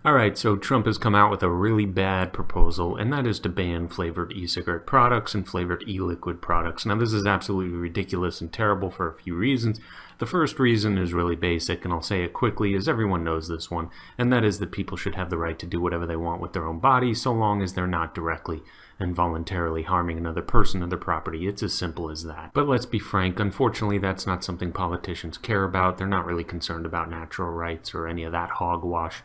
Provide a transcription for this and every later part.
Alright, so Trump has come out with a really bad proposal, and that is to ban flavored e-cigarette products and flavored e-liquid products. Now, this is absolutely ridiculous and terrible for a few reasons. The first reason is really basic, and I'll say it quickly, as everyone knows this one, and that is that people should have the right to do whatever they want with their own body, so long as they're not directly and voluntarily harming another person or their property. It's as simple as that. But let's be frank, unfortunately, that's not something politicians care about. They're not really concerned about natural rights or any of that hogwash.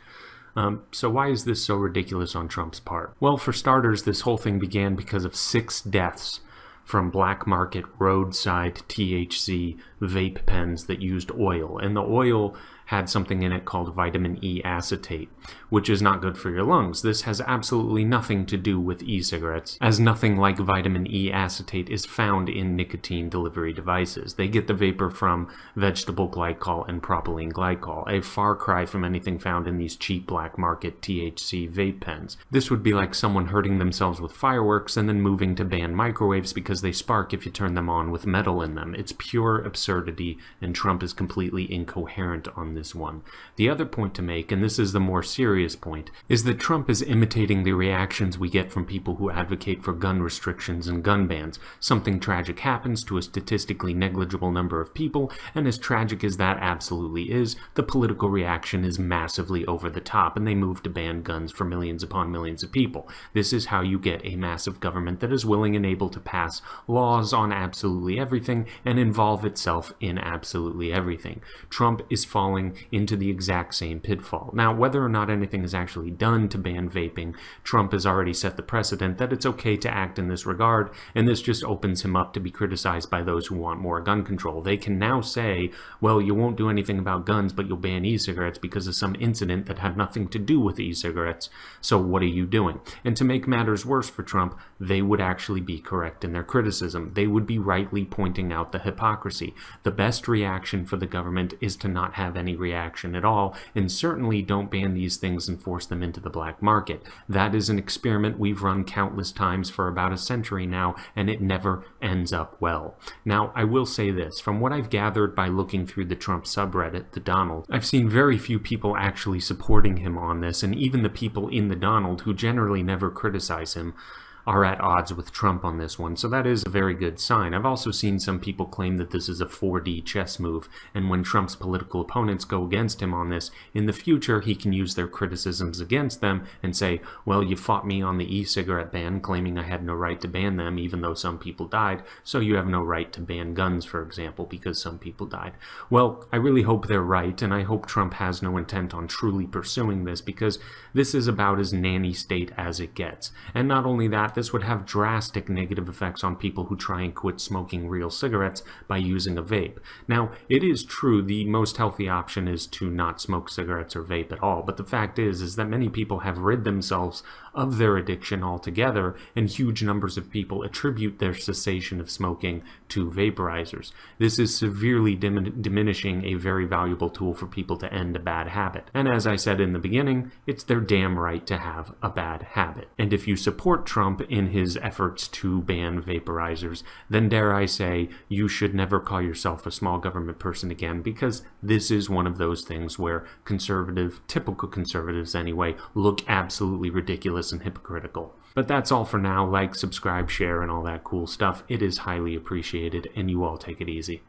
So why is this so ridiculous on Trump's part? Well, for starters, this whole thing began because of 6 deaths from black market roadside THC vape pens that used oil. And the oil had something in it called vitamin E acetate, which is not good for your lungs. This has absolutely nothing to do with e-cigarettes, as nothing like vitamin E acetate is found in nicotine delivery devices. They get the vapor from vegetable glycol and propylene glycol, a far cry from anything found in these cheap black market THC vape pens. This would be like someone hurting themselves with fireworks and then moving to ban microwaves because they spark if you turn them on with metal in them. It's pure absurdity, and Trump is completely incoherent on this one. The other point to make, and this is the more serious point, is that Trump is imitating the reactions we get from people who advocate for gun restrictions and gun bans. Something tragic happens to a statistically negligible number of people, and as tragic as that absolutely is, the political reaction is massively over the top, and they move to ban guns for millions upon millions of people. This is how you get a massive government that is willing and able to pass laws on absolutely everything and involve itself in absolutely everything. Trump is falling into the exact same pitfall. Now, whether or not anything is actually done to ban vaping, Trump has already set the precedent that it's okay to act in this regard, and this just opens him up to be criticized by those who want more gun control. They can now say, well, you won't do anything about guns, but you'll ban e-cigarettes because of some incident that had nothing to do with e-cigarettes, so what are you doing? And to make matters worse for Trump, they would actually be correct in their criticism. They would be rightly pointing out the hypocrisy. The best reaction for the government is to not have any reaction at all, and certainly don't ban these things and force them into the black market. That is an experiment we've run countless times for about a century now, and it never ends up well. Now, I will say this, from what I've gathered by looking through the Trump subreddit, the Donald, I've seen very few people actually supporting him on this, and even the people in the Donald, who generally never criticize him, are at odds with Trump on this one, so that is a very good sign. I've also seen some people claim that this is a 4D chess move, and when Trump's political opponents go against him on this, in the future he can use their criticisms against them and say, well, you fought me on the e-cigarette ban, claiming I had no right to ban them even though some people died, so you have no right to ban guns, for example, because some people died. Well, I really hope they're right, and I hope Trump has no intent on truly pursuing this, because this is about as nanny state as it gets. And not only that, this would have drastic negative effects on people who try and quit smoking real cigarettes by using a vape. Now, it is true the most healthy option is to not smoke cigarettes or vape at all, but the fact is that many people have rid themselves of their addiction altogether, and huge numbers of people attribute their cessation of smoking to vaporizers. This is severely diminishing a very valuable tool for people to end a bad habit. And as I said in the beginning, it's their damn right to have a bad habit. And if you support Trump in his efforts to ban vaporizers, then dare I say, you should never call yourself a small government person again, because this is one of those things where typical conservatives anyway, look absolutely ridiculous and hypocritical. But that's all for now. Like, subscribe, share, and all that cool stuff. It is highly appreciated, and you all take it easy.